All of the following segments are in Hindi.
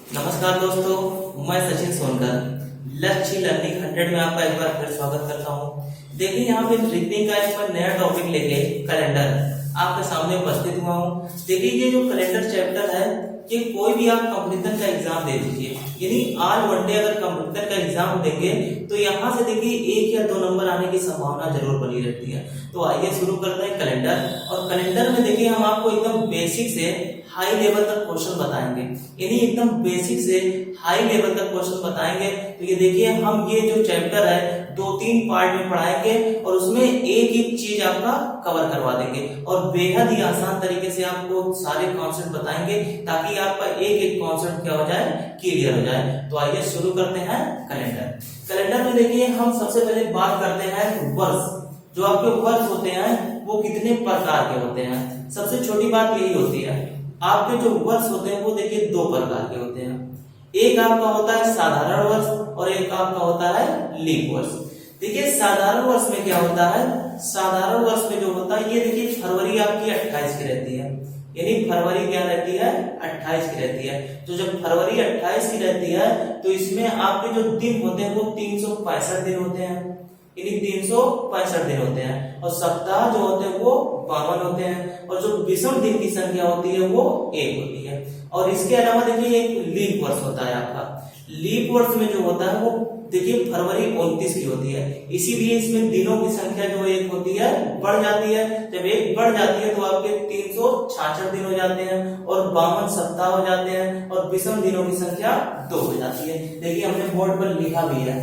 नमस्कार दोस्तों, मैं सचिन सोनकर लक्ष्य लर्निंग 100 में आपका एक बार फिर स्वागत करता हूं। देखिए यहाँ पे रीजनिंग का एक नया टॉपिक लेके कैलेंडर आपके सामने उपस्थित हुआ हूँ। देखिए ये जो कैलेंडर चैप्टर है कि कोई भी आप कंपटीशन का एग्जाम दे दीजिए, यानी आज वन डे अगर कंपटीशन का एग्जाम देंगे तो यहाँ से देखिए 1 या 2 नंबर आने की संभावना जरूर बनी रहती है। तो आइए शुरू करते हैं कैलेंडर। और कैलेंडर में देखिए हम आपको एकदम बेसिक से हाई लेवल तक क्वेश्चन बताएंगे, यानी एकदम बेसिक से हाई लेवल तक क्वेश्चन बताएंगे। तो ये देखिए हम ये जो चैप्टर है 2-3 पार्ट में पढ़ाएंगे और उसमें एक एक चीज आपका कवर करवा देंगे और बेहद ही आसान तरीके से आपको सारे कॉन्सेप्ट बताएंगे ताकि आपका एक एक कॉन्सेप्ट क्या हो जाए, क्लियर हो जाए। तो आइए शुरू करते हैं कैलेंडर। कैलेंडर में देखिए हम सबसे पहले बात करते हैं वर्ष। जो आपके वर्ष होते हैं वो कितने प्रकार के होते हैं। सबसे छोटी बात यही होती है, आपके जो वर्ष होते हैं वो देखिए 2 प्रकार के होते हैं। एक आपका होता है साधारण वर्ष और एक आपका होता है लीप वर्ष। देखिए साधारण वर्ष में क्या होता है, साधारण वर्ष में जो होता है ये देखिए फरवरी आपकी 28 की रहती है, यानी फरवरी क्या रहती है 28 की रहती है। तो जब फरवरी 28 की रहती है तो इसमें आपके जो दिन होते हैं वो 365 दिन होते हैं, यानी 365 दिन होते हैं। और सप्ताह जो होते हैं वो 52 होते हैं और जो विषम दिन की संख्या होती है वो 1 होती है। और इसके अलावा देखिए एक लीप वर्ष होता है आपका। लीप वर्ष में जो होता है वो देखिए फरवरी 29 की होती है, इसीलिए इसमें दिनों की संख्या जो 1 होती है बढ़ जाती है। जब 1 बढ़ जाती है तो आपके 366 दिन हो जाते हैं और 52 सप्ताह हो जाते हैं और विषम दिनों की संख्या 2 हो जाती है। देखिए हमने बोर्ड पर लिखा भी है,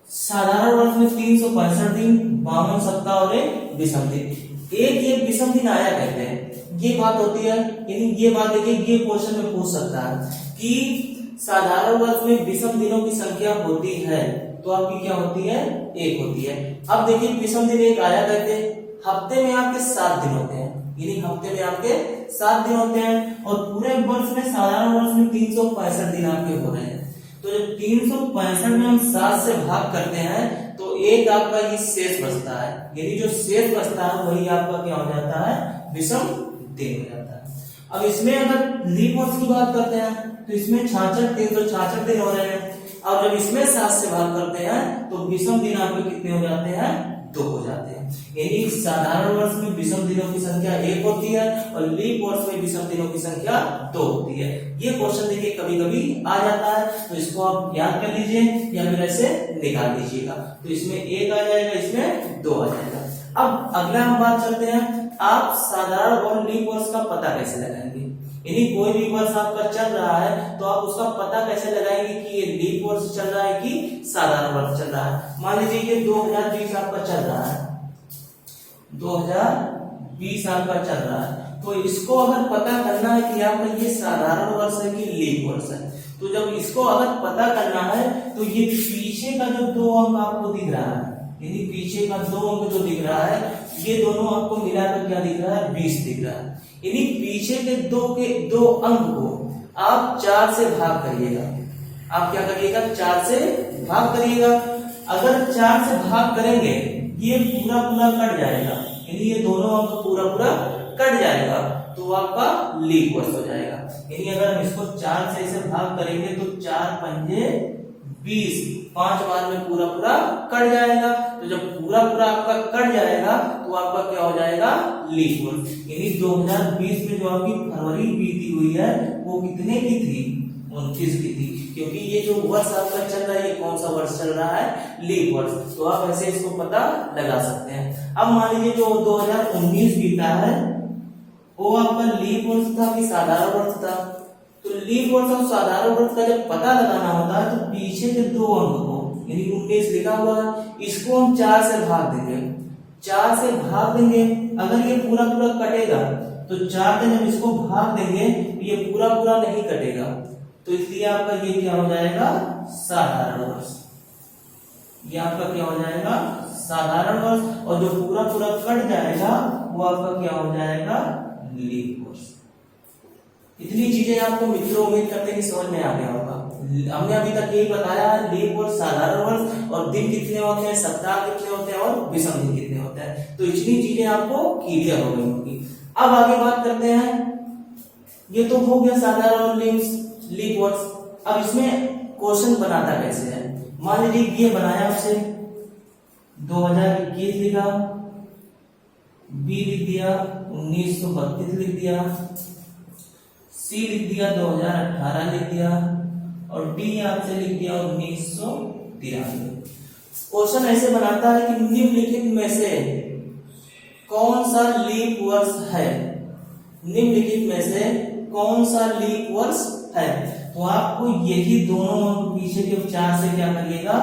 साधारण वर्ष में 365 दिन, 52 सप्ताह और एक विषम दिन। एक ये विषम दिन आया कहते हैं, ये बात होती है, यानी ये बात देखिए ये क्वेश्चन में पूछ सकता है कि साधारण वर्ष में विषम दिनों की संख्या होती है तो आपकी क्या होती है 1 होती है। अब देखिए विषम दिन एक आया कहते हैं, हफ्ते में आपके 7 दिन होते हैं, यानी हफ्ते में आपके 7 दिन होते हैं और पूरे वर्ष में साधारण वर्ष में 365 दिन आपके हो रहे हैं। तो जब 365 में हम 7 से भाग करते हैं तो एक आपका ये शेष बचता है, यानी जो शेष बचता है वही आपका क्या हो जाता है, विषम दिन हो जाता है। अब इसमें अगर लीप वर्ष की बात करते हैं तो इसमें 366 दिन हो रहे हैं और जब इसमें 7 से भाग करते हैं तो विषम दिन आपके कितने हो जाते हैं, 2 हो जाते हैं। यानी साधारण वर्ष में विषम दिनों की संख्या 1 होती है और लीप वर्ष में विषम दिनों की संख्या 2 होती है। ये क्वेश्चन देखिए कभी कभी आ जाता है तो इसको आप याद कर लीजिए या फिर ऐसे निकाल दीजिएगा। तो इसमें 1 आ जाएगा, इसमें 2 आ जाएगा। अब अगला हम बात करते हैं, आप साधारण और लीप वर्ष का पता कैसे लगाएंगे। यानी कोई भी वर्ष आपका चल रहा है तो आप उसका पता कैसे लगाएंगे कि ये लीप वर्ष चल रहा है कि साधारण वर्ष चल रहा है। मान लीजिए ये 2020 आपका चल रहा है, 2020 आपका चल रहा है, तो इसको अगर पता करना है कि आपका ये साधारण वर्ष है कि लीप वर्ष है, तो जब इसको अगर पता करना है तो ये पीछे का जो 2 अंक आपको दिख रहा है, यानी पीछे का 2 अंक जो दिख रहा है ये दोनों आपको मिलाकर क्या दिख रहा है, 20 दिख रहा है। यानी पीछे के 2 अंक को आप 4 से भाग करिएगा। आप क्या करिएगा, 4 से भाग करिएगा। अगर 4 से भाग करेंगे ये पूरा पूरा कट जाएगा, यानी ये दोनों अंक पूरा पूरा कट जाएगा तो आपका लीप वर्ष हो जाएगा। यानी अगर हम इसको 4 से इसे भाग करेंगे तो 4 पंजे 20, 5 बार में पूरा पूरा कट जाएगा। तो जब पूरा पूरा आपका कट जाएगा तो आपका क्या हो जाएगा, लीप वर्ष। यानी 2020 में जो आपकी फरवरी बीती हुई है वो कितने की थी, 29 की थी, क्योंकि ये जो वर्ष आपका चल रहा है ये कौन सा वर्ष चल रहा है, लीप वर्ष। तो आप ऐसे इसको पता लगा सकते हैं। अब मान लीजिए जो 2019 बीता है वो आपका लीप वर्ष था कि साधारण वर्ष था। तो लीप वर्ष और साधारण वर्ष का जब पता लगाना होता है तो पीछे के 2 अंक को, यानी 19 लिखा हुआ है, इसको हम 4 से भाग देंगे। 4 से भाग देंगे, अगर ये पूरा पूरा कटेगा तो 4 से जब इसको भाग देंगे तो ये पूरा पूरा नहीं कटेगा, तो इसलिए आपका ये क्या हो जाएगा, साधारण वर्ष। ये आपका क्या हो जाएगा, साधारण वर्ष। और जो पूरा पूरा कट जाएगा वो आपका क्या हो जाएगा, लीप वर्ष। इतनी चीजें आपको मित्रों उम्मीद करते हैं कि समझ में आ गया होगा। हमने अभी तक यही बताया है, लीप वर्ष, साधारण वर्ष और दिन कितने होते हैं, सप्ताह कितने होते हैं और विषम दिन कितने होते हैं। तो इतनी चीजें आपको क्लियर हो गई होगी। अब आगे बात करते हैं, ये तो हो गया साधारण और लीप वर्ड्स। अब इसमें क्वेश्चन बनाता कैसे है, मान लीजिए ये बनाया आपसे 2021 लिखा, बी लिख दिया 1932 लिख दिया, सी लिख दिया 2018 लिख दिया और डी आपसे लिख दिया 1993। क्वेश्चन ऐसे बनाता है कि निम्नलिखित में से कौन सा लीप वर्ष है, निम्नलिखित में से कौन सा लीप वर्ष है। तो आपको यही दोनों पीछे के 4 से क्या करिएगा,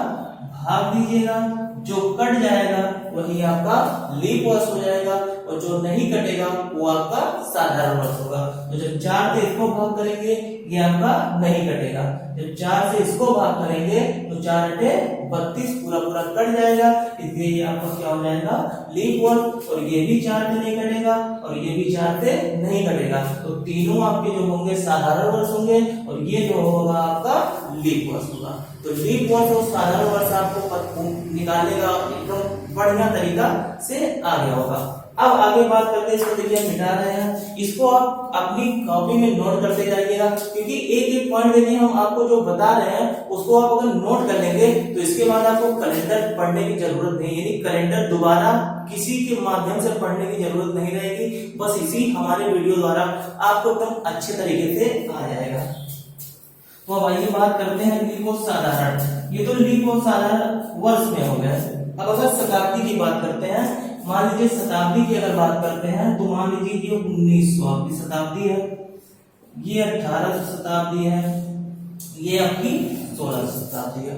भाग दीजिएगा, जो कट जाएगा वही आपका लीप वर्ष हो जाएगा और जो नहीं कटेगा वो आपका साधारण वर्ष होगा। तो जब 4 से इसको भाग करेंगे ये आपका नहीं कटेगा, जब 4 से इसको भाग करेंगे तो 4 अटे 32 पूरा पूरा कट जाएगा, इसलिए ये आपका क्या हो जाएगा, लीप वर्ष। और ये भी 4 से नहीं कटेगा और ये भी 4 से नहीं कटेगा, तो तीनों आपके जो होंगे साधारण वर्ष होंगे और ये जो होगा आपका लीप वर्ष होगा। तो लीप वर्ष और साधारण वर्ष आपको निकालने का एकदम बढ़िया तरीका से आ गया होगा। अब आगे बात करते हैं, इसको देखिए हम मिटा रहे हैं, इसको आप अपनी कॉपी में नोट करते जाइएगा, क्योंकि एक एक पॉइंट देखिए हम आपको जो बता रहे हैं उसको आप अगर नोट कर लेंगे तो इसके बाद आपको कैलेंडर पढ़ने की जरूरत नहीं, यानी कैलेंडर दोबारा किसी के माध्यम से पढ़ने की जरूरत नहीं रहेगी, बस इसी हमारे वीडियो द्वारा आपको एकदम अच्छे तरीके से आ जाएगा। तो अब आइए बात करते हैं लीप और साधारण। ये तो लीप और साधारण वर्ष में हो गया। अब अगर शताब्दी की बात करते हैं, मान लीजिए शताब्दी की अगर बात करते हैं तो मान लीजिए ये 1900 आपकी शताब्दी है, ये 1800 शताब्दी है, ये आपकी 1600 शताब्दी है।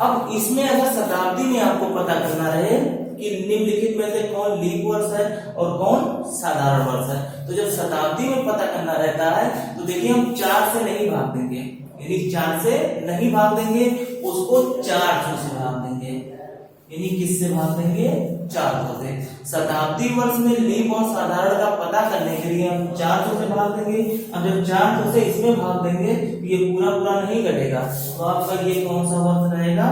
अब इसमें अगर शताब्दी में आपको पता करना रहे कि निम्नलिखित में से कौन लीप वर्ष है और कौन साधारण वर्ष है, तो जब शताब्दी में पता करना रहता है तो देखिए हम 4 से नहीं भाग देंगे, यानी 4 से नहीं भाग देंगे, उसको 400 से भाग देंगे, यानी किससे भाग देंगे, 400 से। शताब्दी वर्ष में लीप और साधारण का पता करने के लिए हम 400 से भाग देंगे। अब जब 400 से इसमें भाग देंगे तो ये पूरा पूरा नहीं कटेगा, तो आपका ये कौन सा वर्ष रहेगा,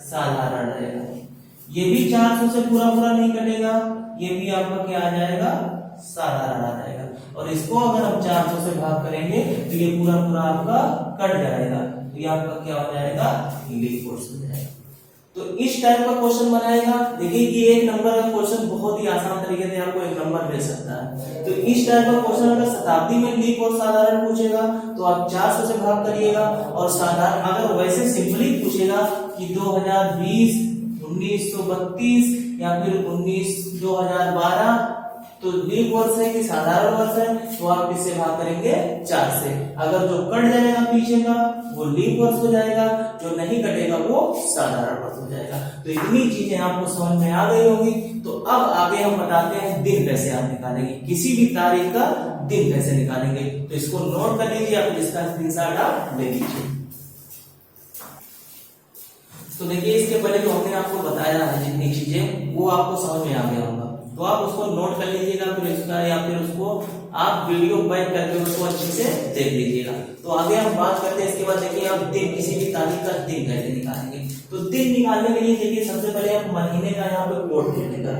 साधारण रहेगा। ये भी 400 से पूरा पूरा नहीं कटेगा, ये भी आपका क्या आ जाएगा, साधारण आ जाएगा। और इसको अगर हम 400 से भाग करेंगे तो ये पूरा पूरा आपका कट जाएगा, तो ये आपका क्या हो जाएगा, लीप वर्ष हो जाएगा। तो इस टाइप का क्वेश्चन बनाएगा। देखिए कि एक नंबर का क्वेश्चन बहुत ही आसान तरीके से आपको 1 नंबर मिल सकता है। तो इस टाइप का क्वेश्चन अगर शताब्दी में लीप और साधारण पूछेगा तो आप 400 से भाग करिएगा, और साधारण अगर वैसे सिंपली पूछेगा कि 2020, 1932 या फिर 2012 तो लीप वर्ष है कि साधारण वर्ष है, तो आप किससे भाग करेंगे, 4 से। अगर जो कट जाएगा पीछे का वो लीप वर्ष हो जाएगा, जो नहीं कटेगा वो साधारण वर्ष हो जाएगा। तो इतनी चीजें आपको समझ में आ गई होगी। तो अब आगे हम बताते हैं दिन कैसे आप निकालेंगे, किसी भी तारीख का दिन कैसे निकालेंगे। तो इसको नोट कर लीजिए, आप इसका स्क्रीनशॉट आप ले लीजिए। तो देखिए इसके पहले जो हमने आपको बताया है जितनी चीजें वो आपको समझ में आ गया होगा, तो आप उसको नोट कर लीजिएगा, फिर इसका या फिर उसको आप वीडियो बैक करके उसको अच्छे से देख लीजिएगा। तो आगे हम बात करते हैं, इसके बाद देखिए आप दिन, किसी भी तारीख का दिन कैसे निकालेंगे। तो दिन निकालने के लिए देखिए सबसे पहले आप महीने का यहाँ पे कोड लिखेगा।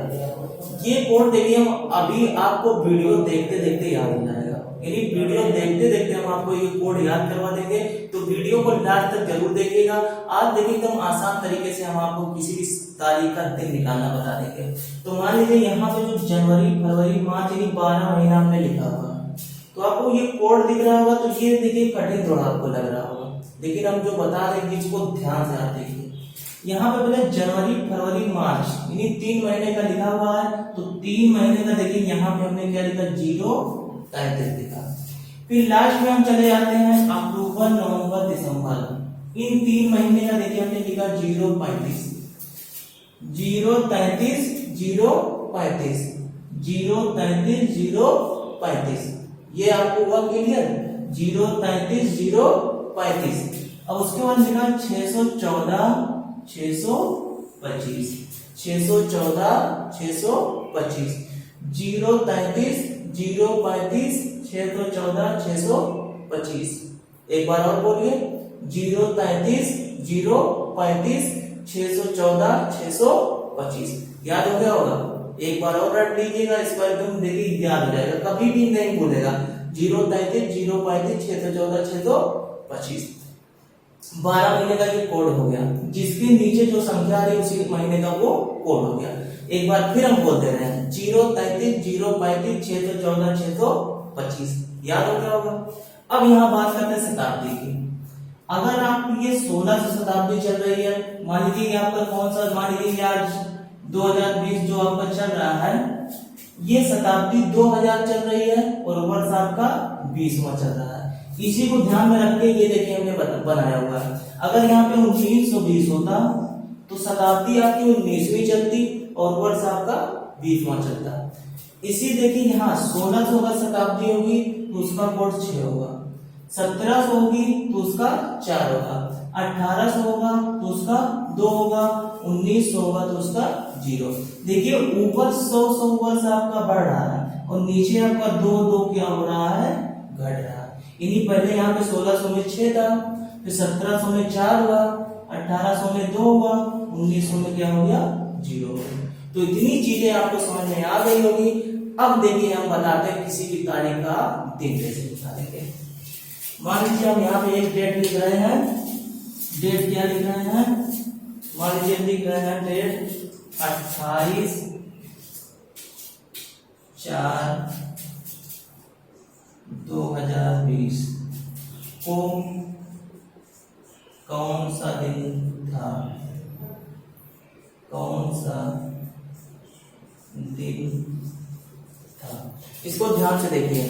ये कोड देखिए हम अभी आपको वीडियो देखते देखते याद हो जाएगा, यानी वीडियो देखते देखते हम आपको ये कोड याद करवा देंगे। तो वीडियो को लास्ट तक जरूर देखिएगा। आज देखिए एकदम आसान तरीके से हम आपको किसी भी तारीख का दिन निकालना बता देंगे। तो मान लीजिए यहाँ पे जो जनवरी, फरवरी, मार्च यानी 12 महीना हमने लिखा हुआ, तो आपको ये कोड दिख रहा होगा, तो ये देखिए कठिन थोड़ा आपको लग रहा होगा, लेकिन हम जो बता देंगे इसको ध्यान से आप देखिए। यहाँ पे पहले जनवरी, फरवरी, मार्च यानी 3 महीने का लिखा हुआ है, तो 3 महीने का देखिए यहाँ पे हमने क्या लिखा, 0-33 लिखा। फिर लास्ट में हम चले जाते हैं अक्टूबर, नवंबर, दिसंबर, इन 3 महीने का देखिए हमने लिखा 0-35, 0-33, 0-35, 0-33, 0-35। ये आपको हुआ क्लियर, 0-33, 0-35। अब उसके बाद लिखा 614, 625, 614, 625, 0-33, 0-35, 614, 625। एक बार और बोलिए, 0-33, 0-35, 614, 625। याद हो गया होगा, एक बार और रट लीजिएगा, इस पर एकदम देखिए याद हो जाएगा, कभी भी नहीं भूलेगा। 0-33, 0-35, 614, 625, 12 महीने का ये कोड हो गया। जिसके नीचे जो संख्या आ रही है उसी महीने का वो कोड हो गया। एक बार फिर हम बोलते रहे 0-33, 0-35, 614, 625, याद हो गया होगा। अब यहाँ बात करते हैं शताब्दी की। अगर आप ये 1600 शताब्दी चल रही है, मान लीजिए आपका कौन सा, मान लीजिए आज 2020 जो आपका चल रहा है, ये शताब्दी 2000 चल रही है और वर्ष आपका 20वां चल रहा है। इसी को ध्यान में रख के ये देखिए हमने बनाया हुआ है। अगर यहाँ पे 1920 होता तो शताब्दी आपकी 19वीं चलती और वर्ष आपका 20वां चलता। इसी देखिए यहाँ 1600 अगर शताब्दी होगी तो उसका कोड 6 होगा, 1700 होगी तो उसका 4 होगा, 1800 होगा तो उसका 2 होगा, 1900 होगा तो उसका 0। देखिए ऊपर 100 वर्ष आपका बढ़ रहा है और नीचे आपका 2 क्या हो रहा है, घट रहा है। इन्हीं पहले यहाँ पे 1600 में 6 था, फिर 1700 में 4 हुआ, 1800 में 2 हुआ, 1900 में क्या हो गया, 0। तो इतनी चीजें आपको समझ में आ गई होगी। अब देखिए हम बताते हैं किसी भी तारीख का दिन कैसे निकालेंगे। मान लीजिए हम यहाँ पे एक डेट लिख रहे हैं, डेट क्या लिख रहे हैं, मान लीजिए लिख रहे हैं डेट 28/4/2020 को कौन सा दिन था, कौन सा दिन था। इसको ध्यान से देखिए,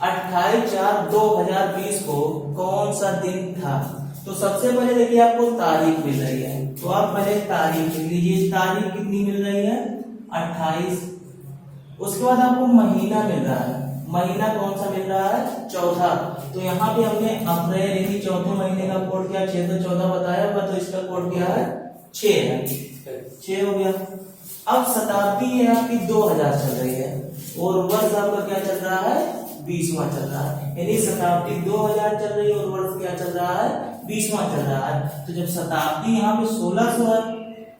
28/4/2020 को कौन सा दिन था। तो सबसे पहले देखिए आपको तारीख मिल रही है, तो आप पहले तारीख लिख लीजिए। तारीख कितनी मिल रही है, 28। उसके बाद आपको महीना मिल रहा है, महीना कौन सा मिल रहा है, चौथा। तो यहाँ पे हमने अप्रैल यानी चौथे महीने का कोड क्या 614 बताया हुआ, तो इसका कोड क्या है, 6 है, 6 हो गया। अब शताब्दी है आपकी 2000 चल रही है और वर्ष आपका क्या चल रहा है, 20वां चल रहा है। यानी शताब्दी 2000 चल रही है और वर्ष क्या चल रहा है, 20वां चल रहा है। तो जब शताब्दी यहाँ पे 1600 है,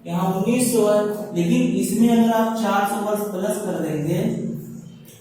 यहाँ 1900 है, लेकिन इसमें अगर आप 400 वर्ष प्लस कर देंगे,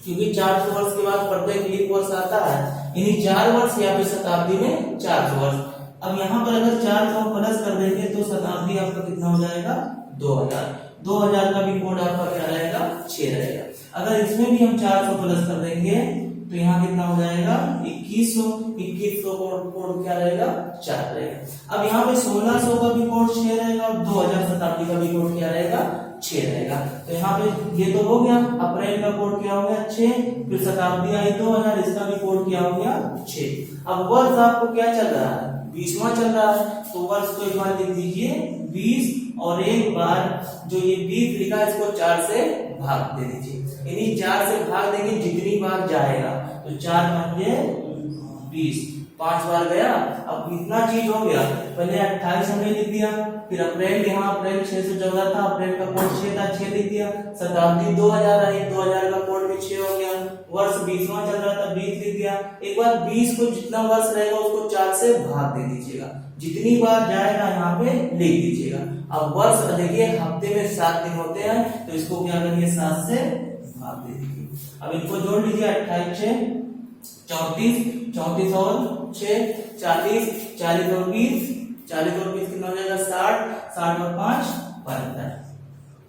क्योंकि 400 वर्ष के बाद प्रत्येक लीप वर्ष आता है, यानी 4 वर्ष यहाँ पे शताब्दी में 400 वर्ष। अब यहाँ पर अगर 400 प्लस कर देंगे तो शताब्दी आपका कितना हो जाएगा, 2000। 2000 का भी कोड आपका क्या रहेगा, 6 रहेगा। अगर इसमें भी हम 400 प्लस कर देंगे तो यहाँ कितना हो जाएगा, 2100। 2100 कोड क्या रहेगा, 4 रहेगा। अब यहाँ पे 1600 का भी कोड 6 रहेगा और 2000 शताब्दी का भी कोड क्या रहेगा, 6 रहेगा। तो यहाँ पे ये तो हो गया, अप्रैल का कोड क्या हो गया, 6, फिर शताब्दी आई 2000, इसका भी कोड क्या हो गया, 6। अब वर्ष आपको क्या चल रहा है, 20वां चल रहा है, तो वर्ष को एक बार लिख दीजिए 20 और एक बार जो ये 20 लिखा है इसको 4 से भाग दे दीजिए। यानी 4 से भाग देंगे जितनी बार जाएगा, तो 4 पंजे 20, 5 बार गया। अब इतना चीज हो गया, पहले 28 हमने लिख दिया, फिर अप्रैल, यहाँ अप्रैल 614 था, अप्रैल का कोड 6 था, 6 लिख दिया। शताब्दी 2000 आई, 2000 का कोड भी 6 हो गया। वर्ष 20वां चल रहा था, 20 लिख दिया। एक बार 20 को जितना वर्ष रहेगा उसको 4 से भाग दे दीजिएगा, जितनी बार जाएगा यहाँ पे लिख दीजिएगा। अब वर्ष देखिए हफ्ते में 7 दिन होते हैं, तो इसको क्या करिए, 7 से भाग दे दीजिए। अब इनको जोड़ लीजिए, 28 6 34, 34 और 6 40, 40 और 20, 40 और 20 कितना हो जाएगा, 60, 60 और 5 65,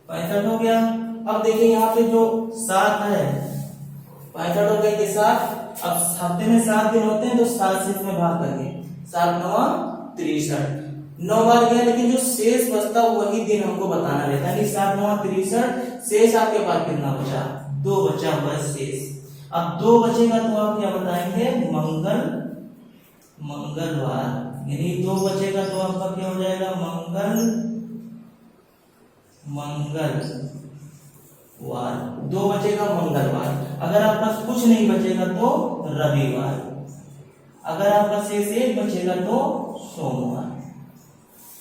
65 हो गया। अब देखिए यहाँ पे जो 7 है, 65 हो गए ये 7। अब हफ्ते में 7 दिन होते हैं, तो 7 से इसमें भाग करिए, 7 9 63, 9 बार गया, लेकिन जो शेष बचता वही दिन हमको बताना रहता है। 7 9 63, शेष आपके पास कितना बचा, 2 बचा बस शेष। अब 2 बचेगा तो आप क्या बताएंगे, मंगलवार, यानी 2 बचेगा तो आपका क्या हो जाएगा, मंगलवार, 2 बचेगा मंगलवार। अगर आपका कुछ नहीं बचेगा तो रविवार, अगर आपका शेष 1 बचेगा तो सोमवार,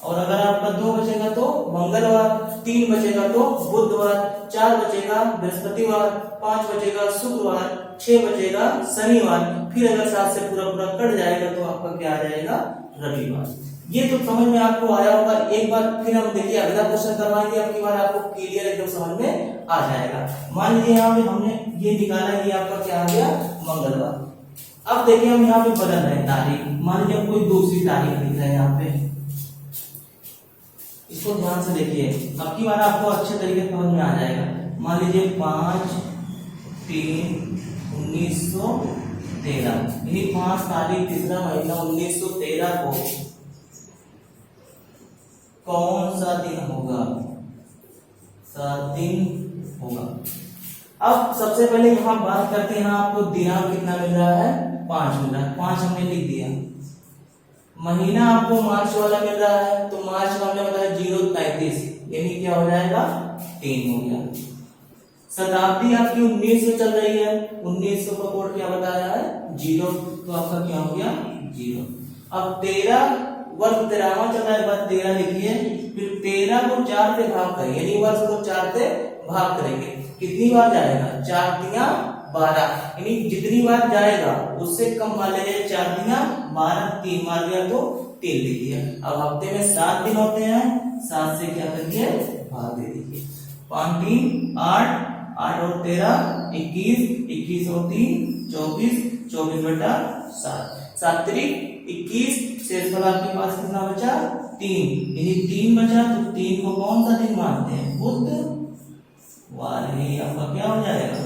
और अगर आपका 2 बचेगा तो मंगलवार, 3 बचेगा तो बुधवार, 4 बचेगा बृहस्पतिवार, 5 बचेगा शुक्रवार, 6 बचेगा शनिवार, फिर अगर 7 से पूरा पूरा कट जाएगा तो आपका क्या आ जाएगा, रविवार। ये तो समझ में आपको आया होगा। एक बार फिर हम देखिए अगला क्वेश्चन करवाएंगे, अब की बार आपको क्लियर एकदम समझ में आ जाएगा। मान लीजिए यहाँ पे हमने ये निकाला, ये आपका क्या आ गया, मंगलवार। अब देखिए हम यहाँ पे बदल रहे हैं तारीख, मान लीजिए कोई दूसरी तारीख लिख रहे हैं यहाँ पे, इसको ध्यान से देखिए, अब की बार आपको अच्छे तरीके से समझ में आ जाएगा। मान लीजिए 5/3/1913, यही 5 तारीख तीसरा महीना 1913 को कौन सा दिन होगा, दिन होगा। अब सबसे पहले यहाँ बात करते हैं, यहाँ आपको दिनांक कितना मिल रहा है, 5 मिल रहा है, 5 हमने लिख दिया। महीना आपको मार्च वाला मिल रहा है, तो मार्च का हमने बताया 0-33, यानी क्या हो जाएगा 3 हो गया। शताब्दी आपकी 1900 चल रही है, 1900 का कोड क्या बताया है 0, तो आपका क्या हो गया 0। अब 13 वर्ष 13वां चल रहा है, बाद 13 लिखिए, फिर 13 को 4 से भाग करेंगे, यानी वर्ष को 4 से भाग करेंगे, कितनी बार जाएगा 4 तिया 12, यानी जितनी बार जाएगा उससे कम मान लीजिए 4 तिया 12, 3 मार दिया तो 3 लिख दिया। अब हफ्ते में 7 दिन होते हैं, 7 से क्या करिए भाग दे दीजिए, 5 3 8, 8 और 13 21, 21 और 3 24, 24/7, 7 3 21, शेषफल आपके पास कितना बचा 3, यदि 3 बचा तो 3 को कौन सा दिन मानते हैं, बुधवार, आपका क्या हो जाएगा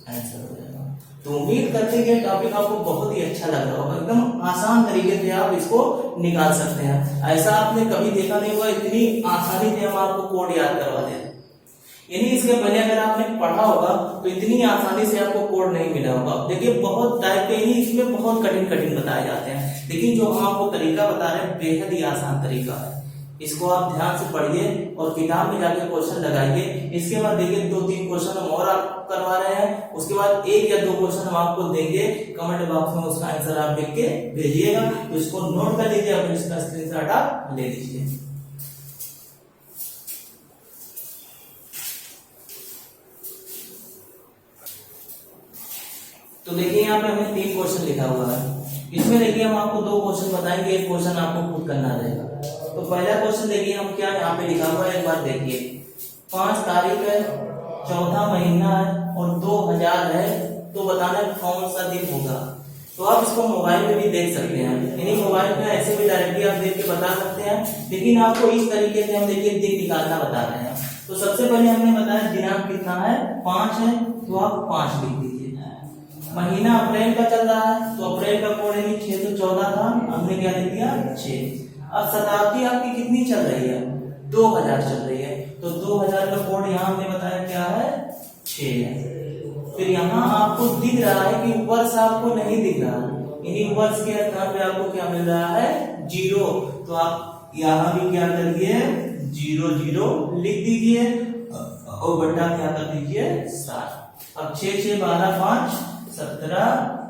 आंसर हो जाएगा। तो उम्मीद करते हैं कि टॉपिक आपको बहुत ही अच्छा लग रहा होगा, एकदम आसान तरीके से आप इसको निकाल सकते हैं। ऐसा आपने कभी देखा नहीं होगा, इतनी आसानी से हम आपको कोड याद करवा दें, यानी इसके पहले अगर आपने पढ़ा होगा तो इतनी आसानी से आपको कोड नहीं मिला होगा। देखिए बहुत टाइप के ही इसमें बहुत कठिन बताए जाते हैं, लेकिन जो हम आपको तरीका बता रहे हैं बेहद ही आसान तरीका है। इसको आप ध्यान से पढ़िए और किताब में जाके क्वेश्चन लगाइए। इसके बाद देखिए 2-3 क्वेश्चन हम और आप करवा रहे हैं, उसके बाद 1 या 2 क्वेश्चन हम आपको देंगे, कमेंट बॉक्स में उसका आंसर आप लिख के भेजिएगा, तो इसको नोट कर लीजिए, अपने इसका स्क्रीनशॉट आप ले लीजिए। तो देखिए यहाँ पे हमने 3 क्वेश्चन लिखा हुआ है, इसमें देखिए हम आपको 2 क्वेश्चन बताएंगे, 1 क्वेश्चन आपको खुद करना रहेगा। तो पहला क्वेश्चन देखिए हम क्या यहाँ पे लिखा हुआ है, एक बार देखिए, 5 तारीख है, 14 महीना है और 2000 है, तो बताना कौन सा दिन होगा। तो आप इसको मोबाइल में भी देख सकते हैं, यानी मोबाइल में ऐसे भी डायरेक्टली आप देख के बता सकते हैं, लेकिन आपको इस तरीके से हम देखिए दिन निकालना बता रहे हैं। तो सबसे पहले हमने बताया दिनांक कितना है 5 है, तो आप 5 लिख दीजिए। महीना अप्रैल का चल रहा है, तो अप्रैल का कोड है 614 था, हमने क्या लिख दिया 6। अब शताब्दी आपकी कितनी चल रही है 2000 चल रही है, तो 2000 का कोड यहाँ हमने बताया क्या है 6 है। फिर यहाँ आपको दिख रहा है कि वर्ष आपको नहीं दिख रहा, यानी वर्ष के स्थान पे आपको क्या मिल रहा है 0, तो आप यहाँ भी क्या करिए 0 लिख दीजिए और बटा क्या कर दीजिए 7। अब 6 6 12 5 17,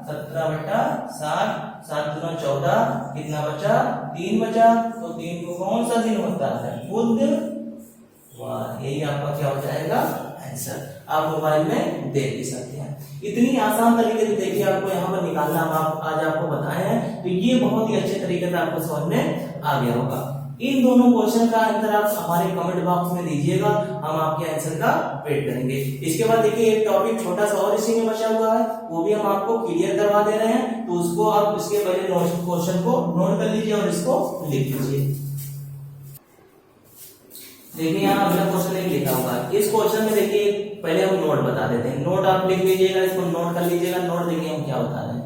17/7, 7 दूना 14, कितना बचा 3 बचा, तो 3 को कौन सा दिन होता है बुधवार, यही आपका क्या हो जाएगा आंसर। आप मोबाइल में देख भी सकते हैं, इतनी आसान तरीके से देखिए आपको यहाँ पर निकालना हम आज आपको बताए हैं, तो ये बहुत ही अच्छे तरीके से आपको समझ में आ गया होगा। इन दोनों क्वेश्चन का आंसर आप हमारे कमेंट बॉक्स में दीजिएगा, हम आपके आंसर का वेट करेंगे। इसके बाद देखिए एक टॉपिक छोटा सा और इसी में बचा हुआ है, वो भी हम आपको क्लियर करवा दे रहे हैं, तो उसको आप इसके पहले क्वेश्चन को नोट कर लीजिए और इसको लिख लीजिए। देखिए यहाँ अगला क्वेश्चन एक लिखा हुआ है, इस क्वेश्चन में देखिए पहले हम नोट बता देते हैं, नोट आप लिख लीजिएगा, इसको नोट कर लीजिएगा। नोट देखिए हम क्या बता रहे हैं,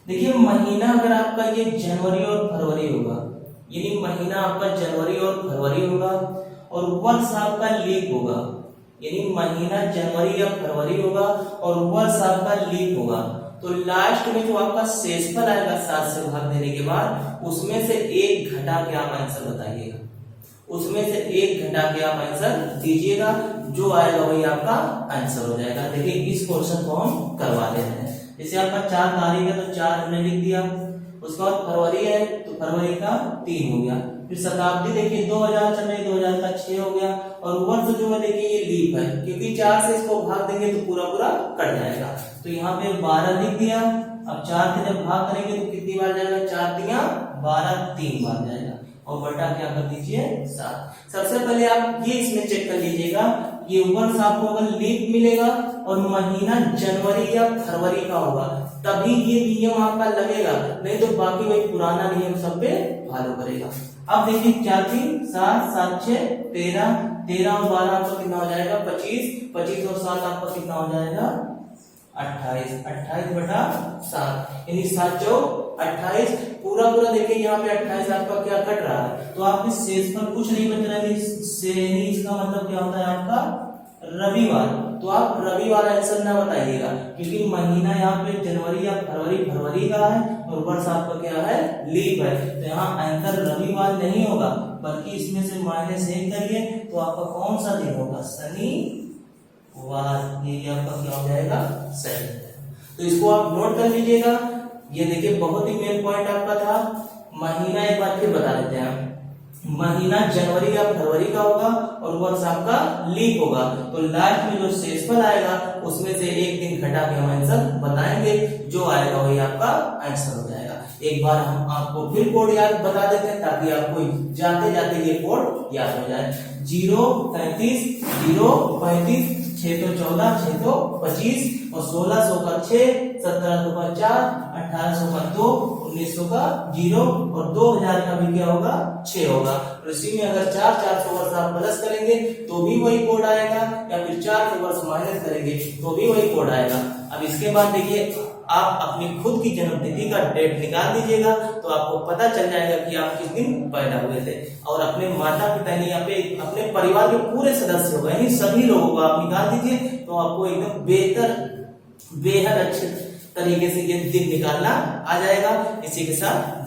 देखिए महीना अगर आपका ये जनवरी और फरवरी होगा, यानी महीना आपका जनवरी और फरवरी होगा, और वर्ष आपका लीप होगा, यानी महीना जनवरी या फरवरी होगा और वर्ष आपका लीप होगा, तो लास्ट में जो आपका शेषफल आएगा 7 से भाग देने के बाद, उसमें से 1 घटा के आप आंसर बताइएगा, उसमें से 1 घटा के आप आंसर दीजिएगा, जो आएगा वही आपका आंसर हो जाएगा। देखिए इस क्वेश्चन को हम करवा दे रहे हैं, जैसे आपका 4 तारीख है तो 4 हमने लिख दिया, उसके बाद फरवरी है तो फरवरी का 3 हो गया, फिर शताब्दी देखिए 2000 चल रही, 2000 का 6 हो गया, और वर्ष जो है देखिए ये लीप है, क्योंकि 4 से इसको भाग देंगे तो पूरा कट जाएगा, तो यहाँ पे 12 लिख दिया। अब 4 से जब भाग करेंगे तो कितनी बार जाएगा 4 तिया 12, 3 बार जाएगा, और बटा क्या कर दीजिए 7। सबसे पहले आप ये इसमें चेक कर लीजिएगा ये वर्ष आपको अगर लीप मिलेगा और महीना जनवरी या फरवरी का होगा तभी ये नियम आपका लगेगा, नहीं तो बाकी वही पुराना नियम सब पे फॉलो करेगा। अब देखिए 4 3 7 7 6 13, 13 और 12 आपका कितना हो जाएगा 25, 25 और 7 आपका कितना हो जाएगा 28, 28 बटा 7 यानी 7 चौक 28। पूरा पूरा देखिए यहाँ पे 28 आपका क्या कट रहा है, तो आपके शेष पर कुछ नहीं बच रहा है, इसका मतलब क्या होता है आपका रविवार। तो आप रविवार आंसर ना बताइएगा क्योंकि महीना यहाँ पे जनवरी या फरवरी का है और वर्ष आपका क्या है लीप है, तो यहाँ आंसर रविवार नहीं होगा बल्कि इसमें से -1 करिए तो आपका कौन सा दिन होगा शनिवार। ये आपका क्या हो जाएगा सही। तो इसको आप नोट कर लीजिएगा। ये देखिए बहुत ही मेन पॉइंट आपका था। महीना एक बार फिर बता देते हैं, महीना जनवरी या फरवरी का होगा और वर्ष आपका लीप होगा, तो लास्ट में जो शेषफल आएगा उसमें से एक दिन घटा के हम आंसर बताएंगे, जो आएगा वही आपका आंसर हो जाएगा। एक बार हम आपको फिर कोड याद बता देते हैं ताकि आपको जाते जाते ये कोड याद हो जाए। 0 33 0 35 6 तो 14 6 तो 25 और 1600 का 6 1700 का 4 1800 का 2 1900 का 0 और 2000 का भी क्या होगा 6 होगा। और इसी में अगर 400 वर्ष आप प्लस करेंगे तो भी वही कोड आएगा, या फिर 400 वर्ष माइनस करेंगे तो भी वही कोड आएगा। अब इसके बाद देखिए आप अपनी खुद की जन्मतिथि का डेट निकाल दीजिएगा तो आपको पता चल जाएगा कि आप किस दिन पैदा हुए थे, और अपने माता पिता यानी यहाँ पे अपने परिवार के पूरे सदस्य हो यानी सभी लोगों को आप निकाल दीजिए तो आपको एकदम बेहद अच्छे तरीके से ये दिन निकालना आ जाएगा। इसी के साथ